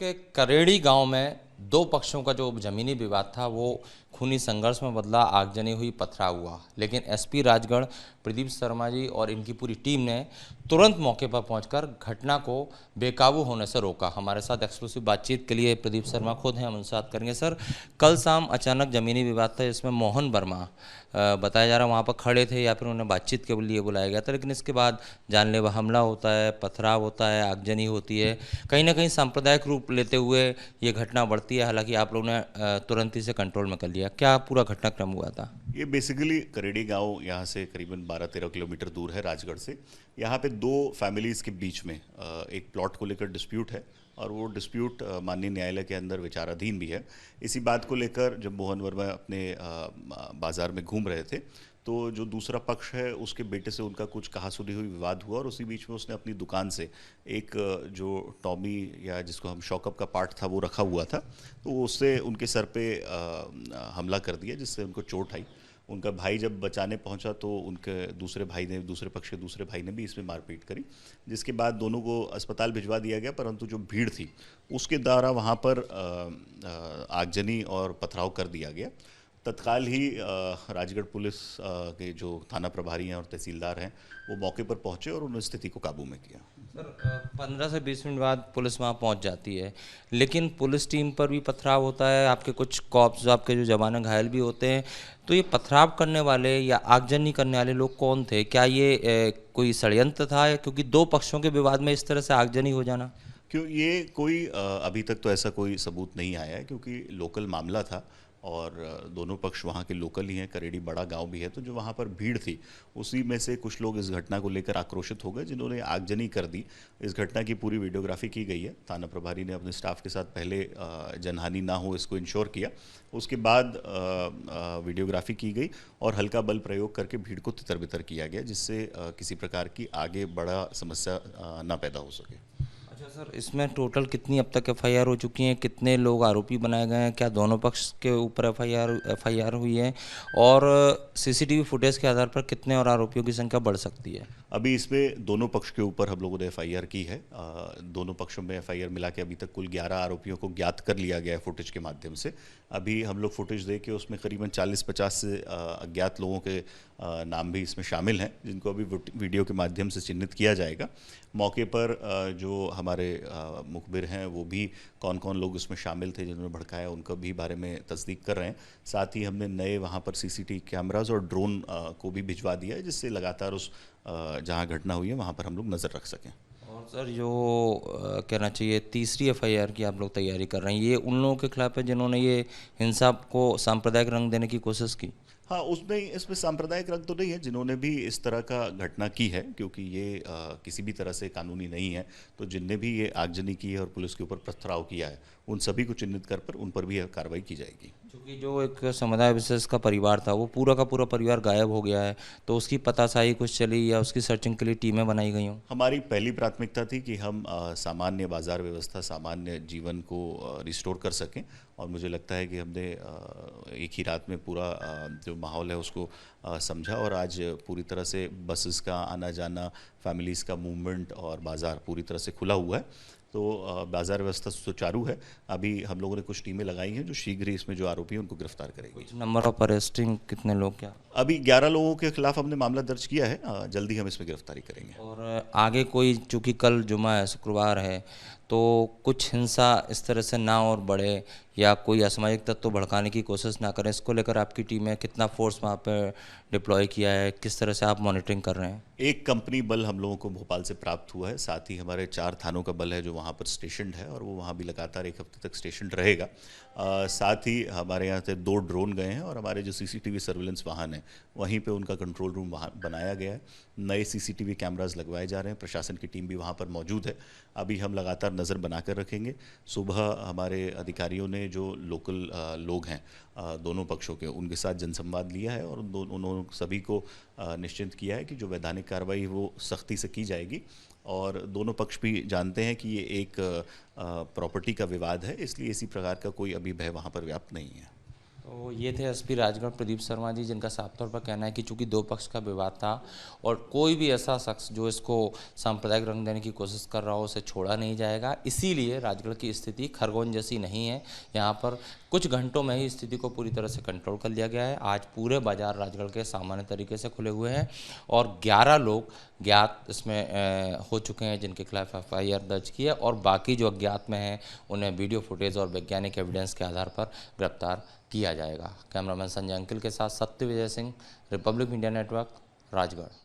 के करेड़ी गांव में दो पक्षों का जो जमीनी विवाद था वो खूनी संघर्ष में बदला, आगजनी हुई, पथराव हुआ। लेकिन एसपी राजगढ़ प्रदीप शर्मा जी और इनकी पूरी टीम ने तुरंत मौके पर पहुंचकर घटना को बेकाबू होने से रोका। हमारे साथ एक्सक्लूसिव बातचीत के लिए प्रदीप शर्मा खुद हैं, हम उनसे बात करेंगे। सर, कल शाम अचानक जमीनी विवाद था जिसमें मोहन वर्मा बताया जा रहा है वहाँ पर खड़े थे या फिर उन्हें बातचीत के लिए बुलाया गया था, लेकिन इसके बाद जानलेवा हमला होता है, पथराव होता है, आगजनी होती है, कहीं ना कहीं सांप्रदायिक रूप लेते हुए ये घटना बढ़ती है। हालांकि आप लोगों ने तुरंत ही से कंट्रोल में कर लिया। क्या पूरा घटनाक्रम हुआ था? ये बेसिकली करेड़ी गांव यहाँ से करीबन 12-13 किलोमीटर दूर है राजगढ़ से। यहाँ पे दो फैमिलीज़ के बीच में एक प्लॉट को लेकर डिस्प्यूट है और वो डिस्प्यूट माननीय न्यायालय के अंदर विचाराधीन भी है। इसी बात को लेकर जब मोहन वर्मा अपने बाज़ार में घूम रहे थे तो जो दूसरा पक्ष है उसके बेटे से उनका कुछ कहा-सुनी हुई विवाद हुआ और उसी बीच में उसने अपनी दुकान से एक जो टॉमी या जिसको हम शॉकअप का पार्ट था वो रखा हुआ था, तो उससे उनके सर पे हमला कर दिया जिससे उनको चोट आई। उनका भाई जब बचाने पहुंचा तो उनके दूसरे पक्ष के दूसरे भाई ने भी इसमें मारपीट करी, जिसके बाद दोनों को अस्पताल भिजवा दिया गया। परंतु जो भीड़ थी उसके द्वारा वहाँ पर आगजनी और पथराव कर दिया गया। तत्काल ही राजगढ़ पुलिस के जो थाना प्रभारी हैं और तहसीलदार हैं वो मौके पर पहुंचे और उन्होंने स्थिति को काबू में किया। सर, 15 से 20 मिनट बाद पुलिस वहाँ पहुँच जाती है, लेकिन पुलिस टीम पर भी पथराव होता है, आपके कुछ कॉप्स आपके जो जवान घायल भी होते हैं। तो ये पथराव करने वाले या आगजनी करने वाले लोग कौन थे? क्या ये कोई षड्यंत्र था, क्योंकि दो पक्षों के विवाद में इस तरह से आगजनी हो जाना? क्यों ये कोई अभी तक तो ऐसा कोई सबूत नहीं आया है, क्योंकि लोकल मामला था और दोनों पक्ष वहाँ के लोकल ही हैं। करेड़ी बड़ा गांव भी है, तो जो वहाँ पर भीड़ थी उसी में से कुछ लोग इस घटना को लेकर आक्रोशित हो गए जिन्होंने आगजनी कर दी। इस घटना की पूरी वीडियोग्राफी की गई है। थाना प्रभारी ने अपने स्टाफ के साथ पहले जनहानि ना हो इसको इंश्योर किया, उसके बाद वीडियोग्राफी की गई और हल्का बल प्रयोग करके भीड़ को तितर बितर किया गया, जिससे किसी प्रकार की आगे बड़ा समस्या ना पैदा हो सके। अच्छा सर, इसमें टोटल कितनी अब तक एफआईआर हो चुकी हैं? कितने लोग आरोपी बनाए गए हैं? क्या दोनों पक्ष के ऊपर एफआईआर हुई है? और सीसीटीवी फुटेज के आधार पर कितने और आरोपियों की संख्या बढ़ सकती है? अभी इसमें दोनों पक्ष के ऊपर हम लोगों ने एफआईआर की है। दोनों पक्षों में एफआईआर मिला के अभी तक कुल 11 आरोपियों को ज्ञात कर लिया गया है फुटेज के माध्यम से। अभी हम लोग फुटेज दे के उसमें करीबन 40-50 से अज्ञात लोगों के नाम भी इसमें शामिल हैं, जिनको अभी वीडियो के माध्यम से चिन्हित किया जाएगा। मौके पर जो हमारे मुखबिर हैं वो भी कौन कौन लोग इसमें शामिल थे जिन्होंने भड़काया उनका भी बारे में तस्दीक कर रहे हैं। साथ ही हमने नए वहाँ पर सीसीटीवी कैमराज और ड्रोन को भी भिजवा दिया है, जिससे लगातार उस जहाँ घटना हुई है वहाँ पर हम लोग नज़र रख सकें। और सर, जो कहना चाहिए तीसरी एफआईआर की आप लोग तैयारी कर रहे हैं, ये उन लोगों के खिलाफ है जिन्होंने ये हिंसा को सांप्रदायिक रंग देने की कोशिश की? हाँ, उसमें इसमें सांप्रदायिक रंग तो नहीं है, जिन्होंने भी इस तरह का घटना की है, क्योंकि ये किसी भी तरह से कानूनी नहीं है। तो जिनने भी ये आगजनी की है और पुलिस के ऊपर पथराव किया है उन सभी को चिन्हित कर उन पर भी कार्रवाई की जाएगी। क्योंकि जो एक समुदाय विशेष का परिवार था वो पूरा का पूरा परिवार गायब हो गया है, तो उसकी पतासाही कुछ चली या उसकी सर्चिंग के लिए टीमें बनाई गई हों? हमारी पहली प्राथमिकता थी कि हम सामान्य बाजार व्यवस्था, सामान्य जीवन को रिस्टोर कर सकें और मुझे लगता है कि हमने एक ही रात में पूरा जो माहौल है उसको समझा और आज पूरी तरह से बसेस का आना जाना, फैमिलीज़ का मूवमेंट और बाज़ार पूरी तरह से खुला हुआ है। तो बाज़ार व्यवस्था सुचारू है। अभी हम लोगों ने कुछ टीमें लगाई हैं जो शीघ्र ही इसमें जो आरोपी हैं उनको गिरफ्तार करेंगी। नंबर ऑफ अरेस्टिंग कितने लोग? क्या अभी 11 लोगों के खिलाफ हमने मामला दर्ज किया है, जल्दी हम इसमें गिरफ्तारी करेंगे। और आगे कोई, चूँकि कल जुमा है, शुक्रवार है, तो कुछ हिंसा इस तरह से ना और बढ़े या कोई असामाजिक तत्व भड़काने की कोशिश ना करें, इसको लेकर आपकी टीम में कितना फोर्स वहाँ पे डिप्लॉय किया है? किस तरह से आप मॉनिटरिंग कर रहे हैं? एक कंपनी बल हम लोगों को भोपाल से प्राप्त हुआ है, साथ ही हमारे 4 थानों का बल है जो वहाँ पर स्टेशनड है और वो वहाँ भी लगातार 1 हफ्ते तक स्टेशनड रहेगा। साथ ही हमारे यहाँ से 2 ड्रोन गए हैं और हमारे जो सीसीटीवी सर्विलेंस वाहन है वहीं पे उनका कंट्रोल रूम वहाँ बनाया गया है। नए सीसीटीवी कैमरास लगवाए जा रहे हैं, प्रशासन की टीम भी वहाँ पर मौजूद है। अभी हम लगातार नज़र बनाकर रखेंगे। सुबह हमारे अधिकारियों ने जो लोकल लोग हैं दोनों पक्षों के, उनके साथ जनसंवाद लिया है और उन्होंने सभी को निश्चिंत किया है कि जो वैधानिक कार्रवाई वो सख्ती से की जाएगी। और दोनों पक्ष भी जानते हैं कि ये एक प्रॉपर्टी का विवाद है, इसलिए इसी प्रकार का कोई अभी भय वहाँ पर व्याप्त नहीं है। तो ये थे एसपी राजगढ़ प्रदीप शर्मा जी, जिनका साफ तौर पर कहना है कि चूंकि दो पक्ष का विवाद था और कोई भी ऐसा शख्स जो इसको सांप्रदायिक रंग देने की कोशिश कर रहा हो उसे छोड़ा नहीं जाएगा। इसीलिए राजगढ़ की स्थिति खरगोन जैसी नहीं है। यहाँ पर कुछ घंटों में ही स्थिति को पूरी तरह से कंट्रोल कर लिया गया है। आज पूरे बाजार राजगढ़ के सामान्य तरीके से खुले हुए हैं और 11 लोग ज्ञात इसमें हो चुके हैं जिनके खिलाफ FIR दर्ज की है, और बाकी जो अज्ञात में हैं उन्हें वीडियो फुटेज और वैज्ञानिक एविडेंस के आधार पर गिरफ्तार किया जाएगा। कैमरामैन संजय अंकिल के साथ Satya Vijay Singh, Republic media network, Rajgarh.